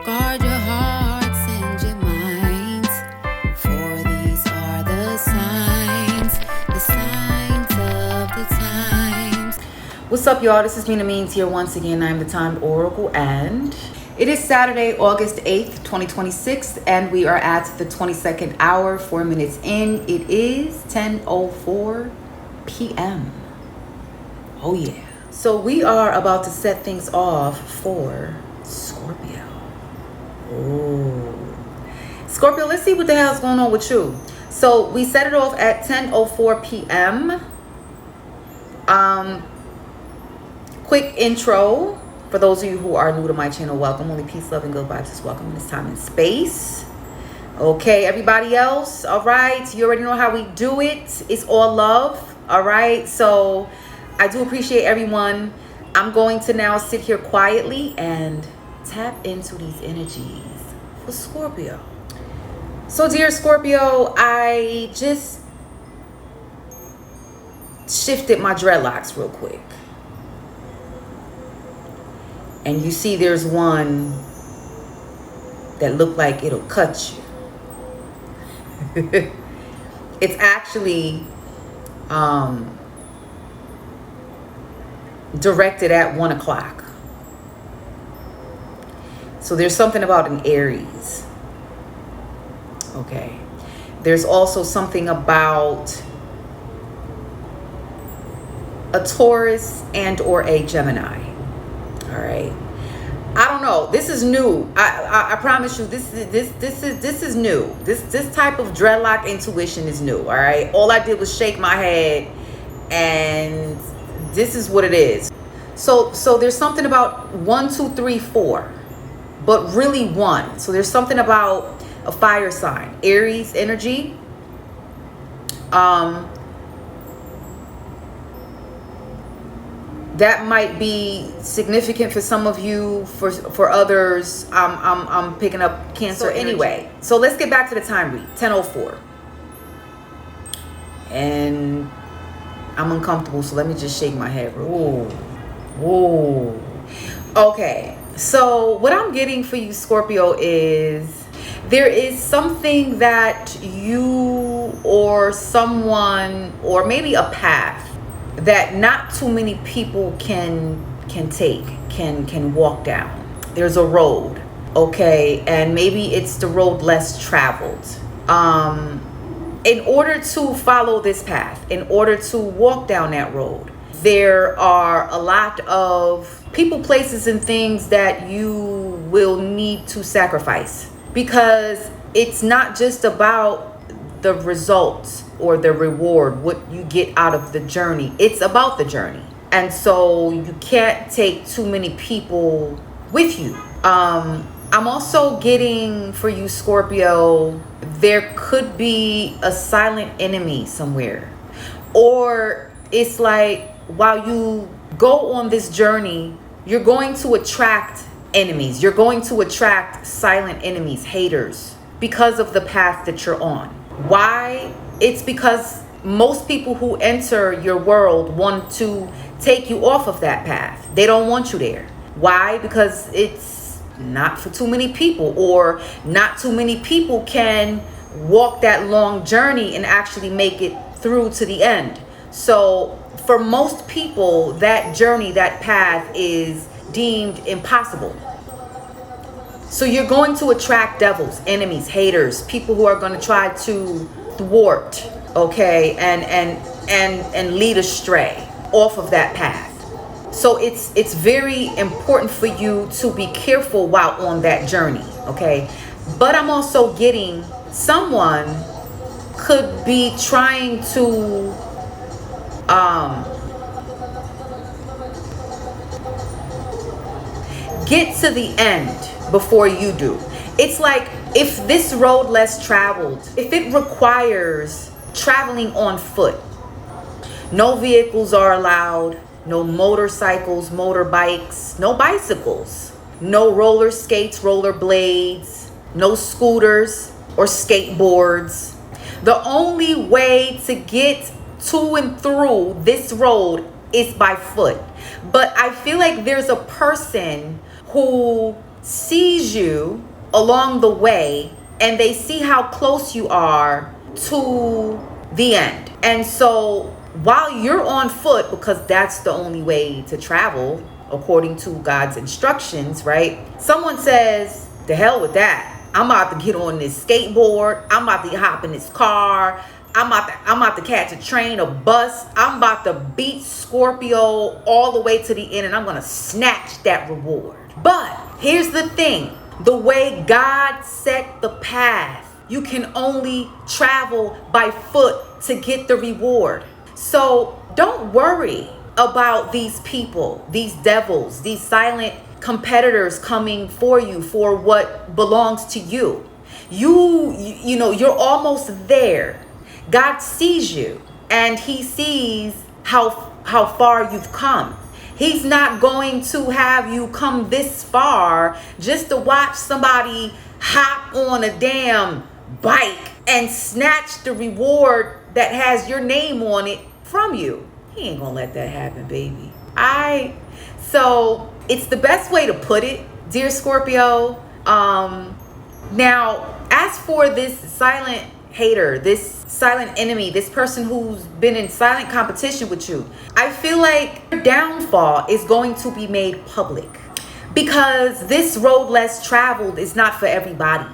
Guard your hearts and your minds, for these are the signs of the times. What's up, y'all? This is Mina here once again. I'm the Time Oracle, and it is Saturday, August 8th, 2026, and we are at the 22nd hour, 4 minutes in. It is 10:04 p.m. Oh yeah. So we are about to set things off for Scorpio. Oh, Scorpio, let's see what the hell's going on with you. So we set it off at 10:04 p.m. Quick intro for those of you who are new to my channel. Welcome. Only peace, love, and good vibes is welcome in this time and space. Okay, everybody else, all right, you already know how we do it. It's all love. All right, so I do appreciate everyone. I'm going to now sit here quietly and tap into these energies for Scorpio. So dear Scorpio, I just shifted my dreadlocks real quick. And you see there's one that looked like it'll cut you. It's actually directed at 1 o'clock. So there's something about an Aries. Okay. There's also something about a Taurus and or a Gemini. All right. I don't know. This is new. I promise you, this is new. This type of dreadlock intuition is new. All right. All I did was shake my head, and this is what it is. So there's something about 1, 2, 3, 4, but really 1. So there's something about a fire sign, Aries energy. That might be significant for some of you. For others, I'm picking up Cancer anyway. So let's get back to the time read. 10:04, and I'm uncomfortable, so let me just shake my head. Whoa. Okay, so what I'm getting for you, Scorpio, is there is something that you or someone, or maybe a path that not too many people can walk down. There's a road, okay, and maybe it's the road less traveled. In order to follow this path, in order to walk down that road, there are a lot of people, places, and things that you will need to sacrifice, because it's not just about the results or the reward, what you get out of the journey. It's about the journey. And so you can't take too many people with you. I'm also getting for you, Scorpio, there could be a silent enemy somewhere. Or it's like while you go on this journey, you're going to attract enemies. You're going to attract silent enemies, haters, because of the path that you're on. Why? It's because most people who enter your world want to take you off of that path. They don't want you there. Why? Because it's not for too many people, or not too many people can walk that long journey and actually make it through to the end. So for most people, that journey, that path is deemed impossible. So you're going to attract devils, enemies, haters, people who are going to try to thwart, okay, and lead astray off of that path. So it's very important for you to be careful while on that journey, okay? But I'm also getting someone could be trying to get to the end before you do. It's like if this road less traveled, if it requires traveling on foot, no vehicles are allowed, no motorcycles, motorbikes, no bicycles, no roller skates, roller blades, no scooters or skateboards. The only way to get to and through this road is by foot. But I feel like there's a person who sees you along the way, and they see how close you are to the end. And so while you're on foot, because that's the only way to travel according to God's instructions, right? Someone says, the hell with that. I'm about to get on this skateboard. I'm about to hop in this car. I'm about to catch a train, a bus. I'm about to beat Scorpio all the way to the end, and I'm going to snatch that reward. But here's the thing. The way God set the path, you can only travel by foot to get the reward. So don't worry about these people, these devils, these silent competitors coming for you for what belongs to you. You know, you're almost there. God sees you, and he sees how far you've come. He's not going to have you come this far just to watch somebody hop on a damn bike and snatch the reward that has your name on it from you. He ain't gonna let that happen, baby. So it's the best way to put it, dear Scorpio. Now, as for this silent hater, this silent enemy, this person who's been in silent competition with you, I feel like your downfall is going to be made public, because this road less traveled is not for everybody.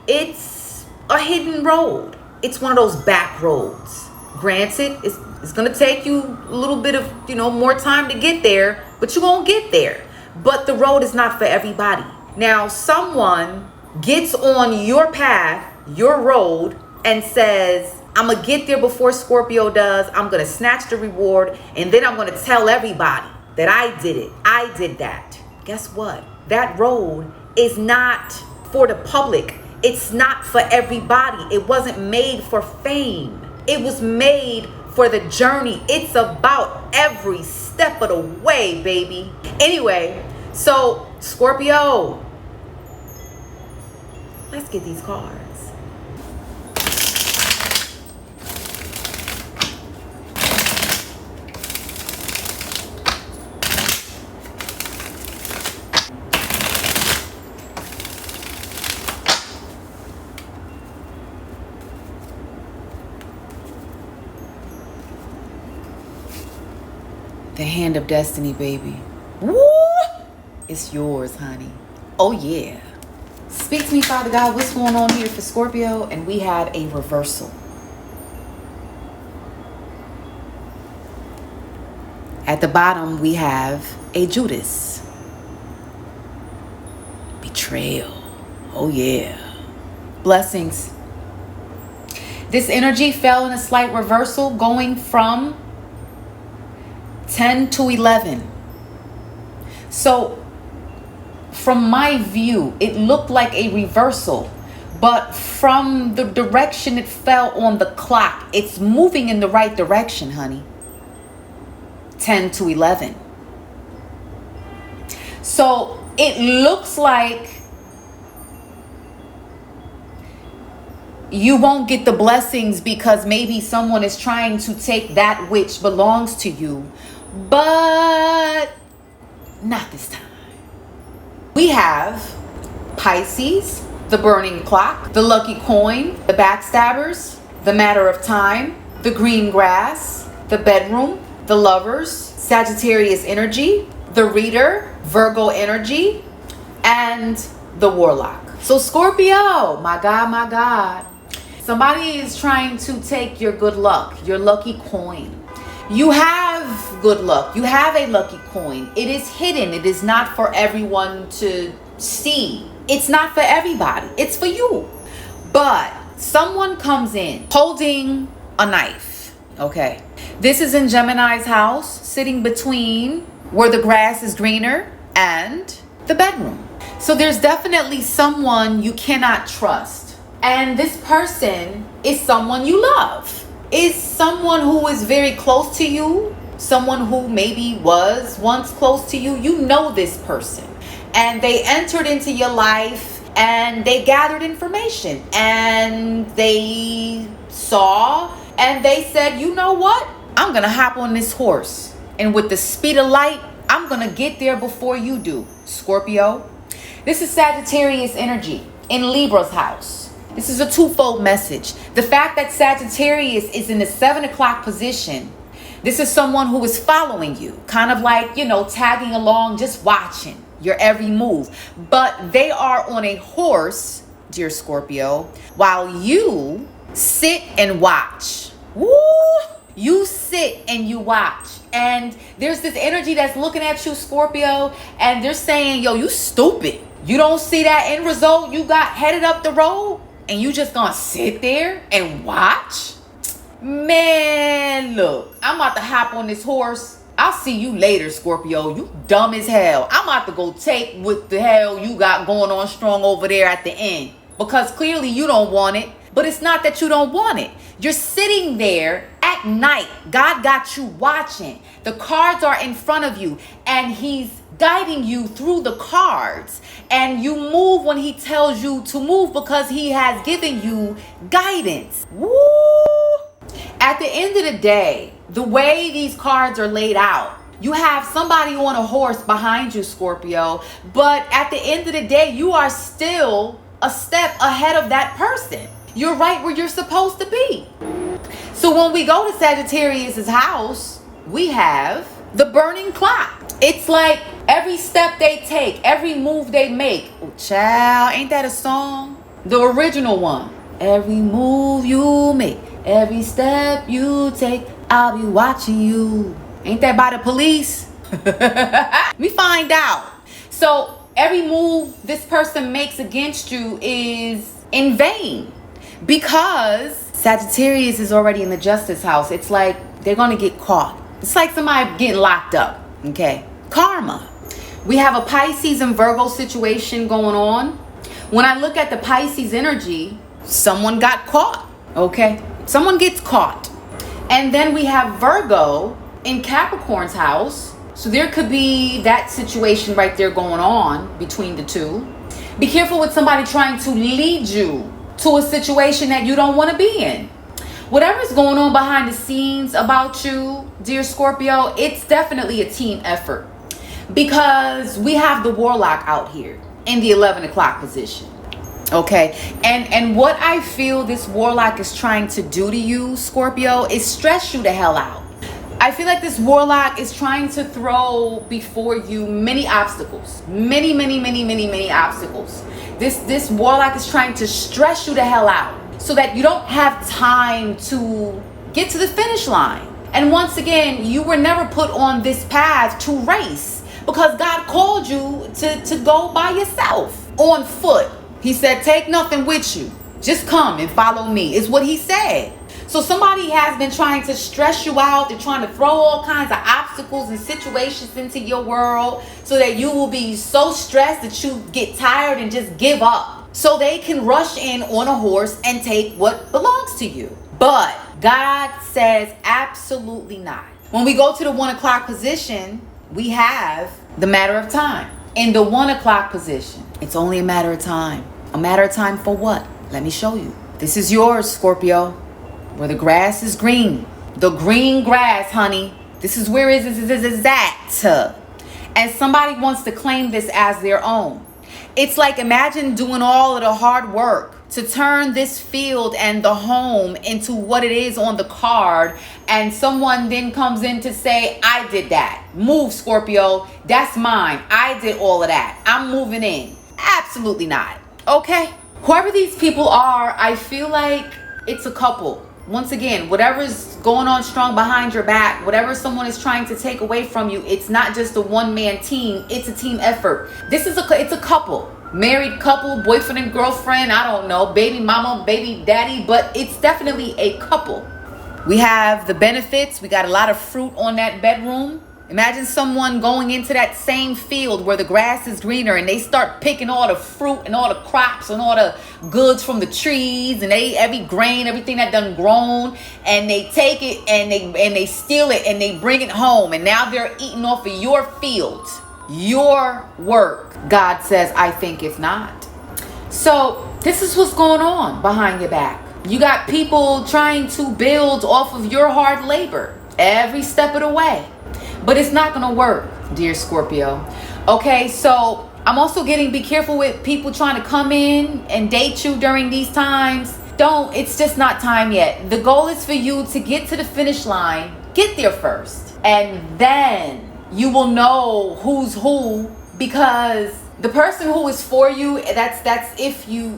It's a hidden road. It's one of those back roads. Granted, it's going to take you a little bit of, more time to get there, but you're going to get there. But the road is not for everybody. Now, someone gets on your path, your road, and says, I'm going to get there before Scorpio does. I'm going to snatch the reward, and then I'm going to tell everybody that I did it. I did that. Guess what? That road is not for the public. It's not for everybody. It wasn't made for fame. It was made for the journey. It's about every step of the way, baby. Anyway, so Scorpio, let's get these cards. The hand of destiny, baby. Woo! It's yours, honey. Oh, yeah. Speak to me, Father God. What's going on here for Scorpio? And we have a reversal. At the bottom, we have a Judas. Betrayal. Oh, yeah. Blessings. This energy fell in a slight reversal, going from 10 to 11. So from my view, it looked like a reversal, but from the direction it fell on the clock, it's moving in the right direction, honey. 10 to 11. So it looks like you won't get the blessings because maybe someone is trying to take that which belongs to you. But not this time. We have Pisces, the burning clock, the lucky coin, the backstabbers, the matter of time, the green grass, the bedroom, the lovers, Sagittarius energy, the reader, Virgo energy, and the warlock. So Scorpio, my God, somebody is trying to take your good luck, your lucky coin. You have good luck. You have a lucky coin. It is hidden. It is not for everyone to see. It's not for everybody. It's for you. But someone comes in holding a knife. Okay. This is in Gemini's house, sitting between where the grass is greener and the bedroom. So there's definitely someone you cannot trust. And this person is someone you love. Is someone who is very close to you, someone who maybe was once close to you. You know this person, and they entered into your life and they gathered information and they saw and they said, you know what? I'm gonna hop on this horse, and with the speed of light, I'm gonna get there before you do, Scorpio. This is Sagittarius energy in Libra's house. This is a twofold message. The fact that Sagittarius is in the 7 o'clock position, this is someone who is following you, kind of like, tagging along, just watching your every move. But they are on a horse, dear Scorpio, while you sit and watch. Woo! You sit and you watch. And there's this energy that's looking at you, Scorpio, and they're saying, yo, you stupid. You don't see that end result you got headed up the road? And you just gonna sit there and watch? Man, look, I'm about to hop on this horse. I'll see you later, Scorpio. You dumb as hell. I'm about to go take what the hell you got going on strong over there at the end. Because clearly you don't want it. But it's not that you don't want it. You're sitting there at night. God got you watching. The cards are in front of you. And he's guiding you through the cards. And you move when he tells you to move because he has given you guidance. Woo! At the end of the day, the way these cards are laid out, you have somebody on a horse behind you, Scorpio. But at the end of the day, you are still a step ahead of that person. You're right where you're supposed to be. So when we go to Sagittarius's house, we have the burning clock. It's like every step they take, every move they make. Oh, child, ain't that a song? The original one. Every move you make, every step you take, I'll be watching you. Ain't that by the Police? Let me find out. So every move this person makes against you is in vain. Because Sagittarius is already in the justice house. It's like they're going to get caught. It's like somebody getting locked up. Okay. Karma. We have a Pisces and Virgo situation going on. When I look at the Pisces energy, someone got caught. Okay. Someone gets caught. And then we have Virgo in Capricorn's house. So there could be that situation right there going on between the two. Be careful with somebody trying to lead you to a situation that you don't want to be in. Whatever's going on behind the scenes about you, dear Scorpio, it's definitely a team effort. Because we have the Warlock out here in the 11 o'clock position. Okay. And what I feel this Warlock is trying to do to you, Scorpio, is stress you the hell out. I feel like this Warlock is trying to throw before you many obstacles. Many obstacles. This Warlock is trying to stress you the hell out so that you don't have time to get to the finish line. And once again, you were never put on this path to race because God called you to go by yourself on foot. He said, take nothing with you. Just come and follow me, is what he said. So somebody has been trying to stress you out. They're trying to throw all kinds of obstacles and situations into your world so that you will be so stressed that you get tired and just give up. So they can rush in on a horse and take what belongs to you. But God says absolutely not. When we go to the 1 o'clock position, we have the matter of time. In the 1 o'clock position, it's only a matter of time. A matter of time for what? Let me show you. This is yours, Scorpio. Where the grass is green. The green grass, honey. This is where is that. And somebody wants to claim this as their own. It's like imagine doing all of the hard work to turn this field and the home into what it is on the card. And someone then comes in to say, I did that. Move, Scorpio. That's mine. I did all of that. I'm moving in. Absolutely not. Okay. Whoever these people are, I feel like it's a couple. Once again, whatever's going on strong behind your back, whatever someone is trying to take away from you, it's not just a one-man team. It's a team effort. It's a couple. Married couple, boyfriend and girlfriend, I don't know, baby mama, baby daddy, but it's definitely a couple. We have the benefits. We got a lot of fruit on that bedroom. Imagine someone going into that same field where the grass is greener and they start picking all the fruit and all the crops and all the goods from the trees and every grain, everything that done grown, and they take it and they steal it and they bring it home, and now they're eating off of your field, your work. God says, I think it's not. So this is what's going on behind your back. You got people trying to build off of your hard labor every step of the way. But it's not going to work, dear Scorpio. Okay, so I'm also getting, be careful with people trying to come in and date you during these times. Don't, it's just not time yet. The goal is for you to get to the finish line, get there first, and then you will know who's who, because the person who is for you, that's if you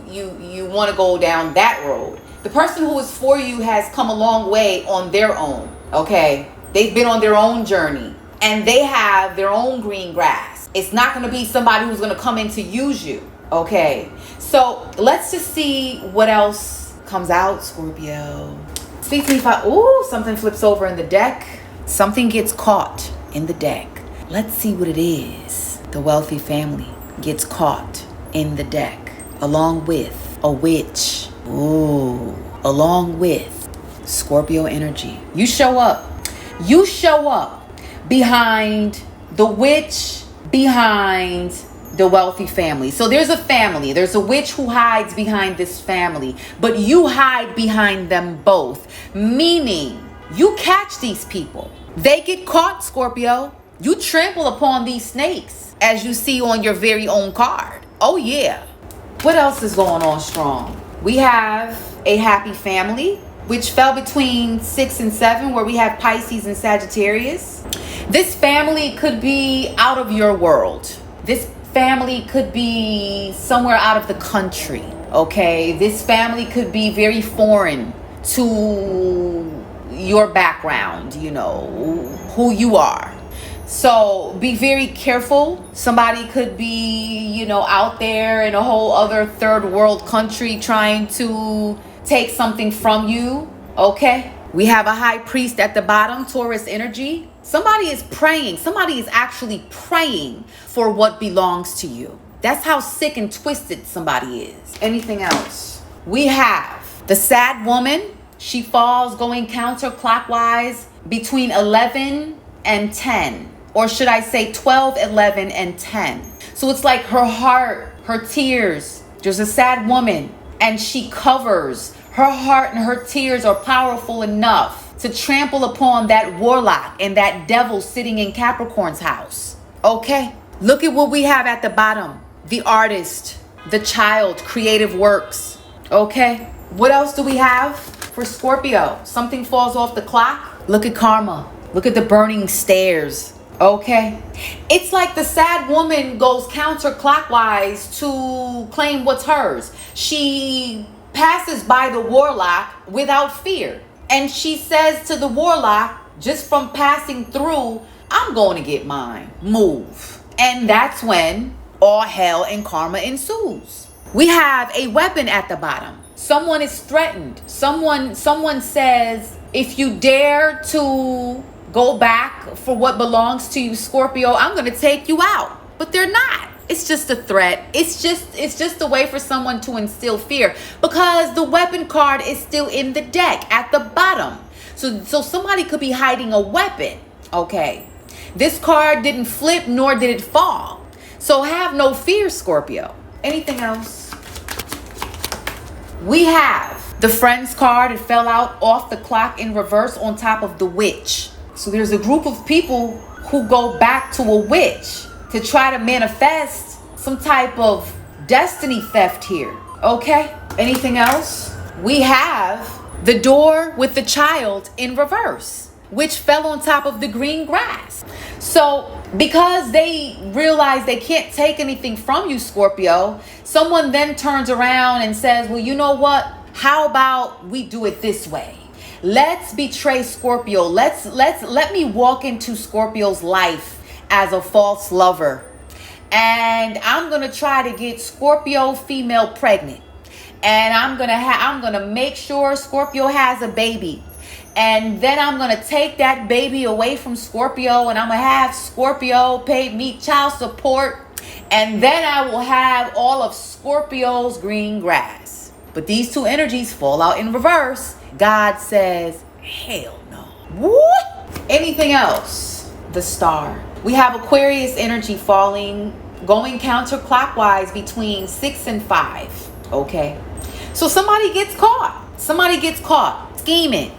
want to go down that road. The person who is for you has come a long way on their own, okay? They've been on their own journey, and they have their own green grass. It's not going to be somebody who's going to come in to use you, okay? So let's just see what else comes out, Scorpio. Speak to me if something flips over in the deck. Something gets caught in the deck. Let's see what it is. The wealthy family gets caught in the deck, along with a witch. Ooh, along with Scorpio energy. You show up behind the witch, behind the wealthy family. So there's a family, there's a witch who hides behind this family, but you hide behind them both, meaning you catch these people. They get caught, Scorpio. You trample upon these snakes, as you see on your very own card. Oh yeah. What else is going on strong? We have a happy family, which fell between 6 and 7, where we have Pisces and Sagittarius. This family could be out of your world. This family could be somewhere out of the country, okay? This family could be very foreign to your background, you know, who you are. So be very careful. Somebody could be, you know, out there in a whole other third world country trying to take something from you, okay? We have a high priest at the bottom, Taurus energy. Somebody is praying. Somebody is actually praying for what belongs to you. That's how sick and twisted somebody is. Anything else? We have the sad woman. She falls going counterclockwise between 11 and 10. Or should I say 12, 11, and 10. So it's like her heart, her tears. There's a sad woman, and she covers. Her heart and her tears are powerful enough to trample upon that warlock and that devil sitting in Capricorn's house. Okay? Look at what we have at the bottom. The artist, the child, creative works. Okay? What else do we have for Scorpio? Something falls off the clock. Look at karma. Look at the burning stairs. Okay? It's like the sad woman goes counterclockwise to claim what's hers. She passes by the warlock without fear. And she says to the warlock, just from passing through, I'm going to get mine. Move. And that's when all hell and karma ensues. We have a weapon at the bottom. Someone is threatened. Someone says, if you dare to go back for what belongs to you, Scorpio, I'm going to take you out. But they're not. It's just a threat. It's just a way for someone to instill fear, because the weapon card is still in the deck at the bottom. So somebody could be hiding a weapon. Okay. This card didn't flip, nor did it fall. So have no fear, Scorpio. Anything else? We have the Friends card. It fell out off the clock in reverse on top of the witch. So there's a group of people who go back to a witch to try to manifest some type of destiny theft here. Okay? Anything else? We have the door with the child in reverse, which fell on top of the green grass. So because they realize they can't take anything from you, Scorpio, someone then turns around and says, well, you know what? How about we do it this way? Let's betray Scorpio. Let me walk into Scorpio's life as a false lover. And I'm going to try to get Scorpio female pregnant. And I'm going to make sure Scorpio has a baby. And then I'm going to take that baby away from Scorpio, and I'm going to have Scorpio pay me child support. And then I will have all of Scorpio's green grass. But these two energies fall out in reverse. God says, hell no. What? Anything else? The star. We have Aquarius energy going counterclockwise between 6 and 5. Okay. So somebody gets caught. Somebody gets caught scheming.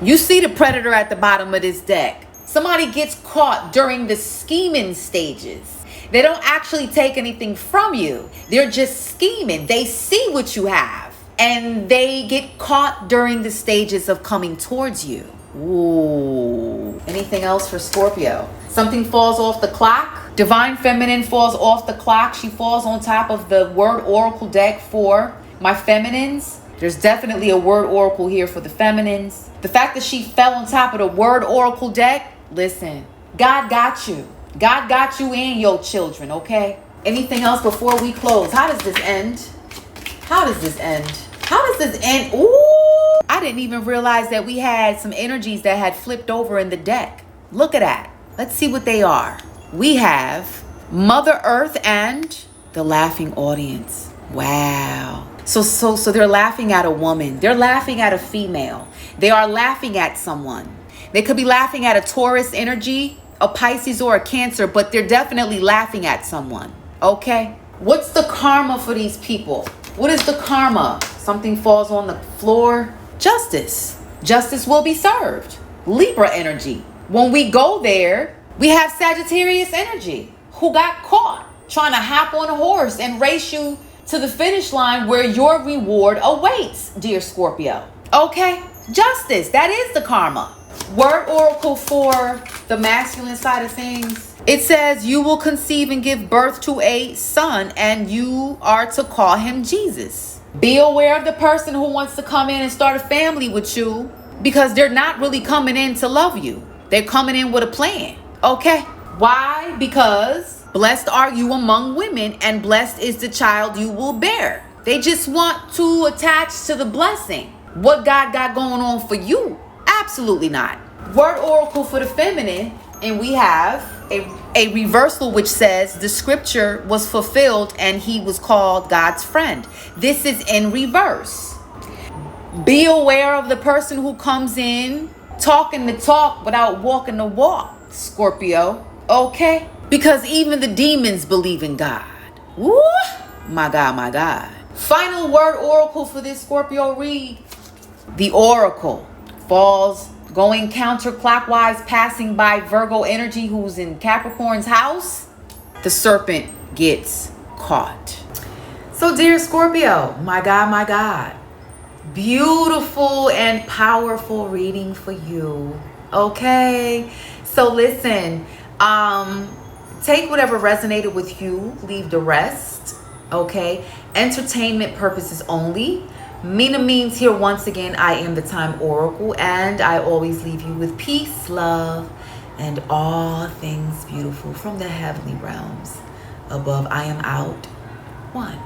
You see the predator at the bottom of this deck. Somebody gets caught during the scheming stages. They don't actually take anything from you. They're just scheming. They see what you have and they get caught during the stages of coming towards you. Ooh. Anything else for Scorpio? Something falls off the clock. Divine Feminine falls off the clock. She falls on top of the word oracle deck for my feminines. There's definitely a word oracle here for the feminines. The fact that she fell on top of the word oracle deck, listen, God got you. God got you and your children, okay? Anything else before we close? How does this end? How does this end? How does this end? Ooh, I didn't even realize that we had some energies that had flipped over in the deck. Look at that. Let's see what they are. We have Mother Earth and the laughing audience. Wow. So they're laughing at a woman. They're laughing at a female. They are laughing at someone. They could be laughing at a Taurus energy, a Pisces, or a Cancer, but they're definitely laughing at someone. Okay? What's the karma for these people? What is the karma? Something falls on the floor. Justice. Justice will be served. Libra energy. When we go there, we have Sagittarius energy, who got caught trying to hop on a horse and race you to the finish line where your reward awaits, dear Scorpio. Okay? Justice. That is the karma. Word oracle for the masculine side of things. It says you will conceive and give birth to a son and you are to call him Jesus. Be aware of the person who wants to come in and start a family with you, because they're not really coming in to love you. They're coming in with a plan. Okay? Why? Because blessed are you among women and blessed is the child you will bear. They just want to attach to the blessing. What God got going on for you? Absolutely not. Word oracle for the feminine, and we have a reversal which says the scripture was fulfilled and he was called God's friend. This is in reverse. Be aware of the person who comes in talking the talk without walking the walk, Scorpio. Okay? Because even the demons believe in God. Woo! My God, my God. Final word oracle for this Scorpio read. The oracle falls going counterclockwise, passing by Virgo energy, who's in Capricorn's house. The serpent gets caught. So dear Scorpio, my God, my God. Beautiful and powerful reading for you. Okay? So listen, take whatever resonated with you, leave the rest. Okay? Entertainment purposes only. Mina means here once again, I am the Time Oracle, and I always leave you with peace, love, and all things beautiful from the heavenly realms above. I am out. One.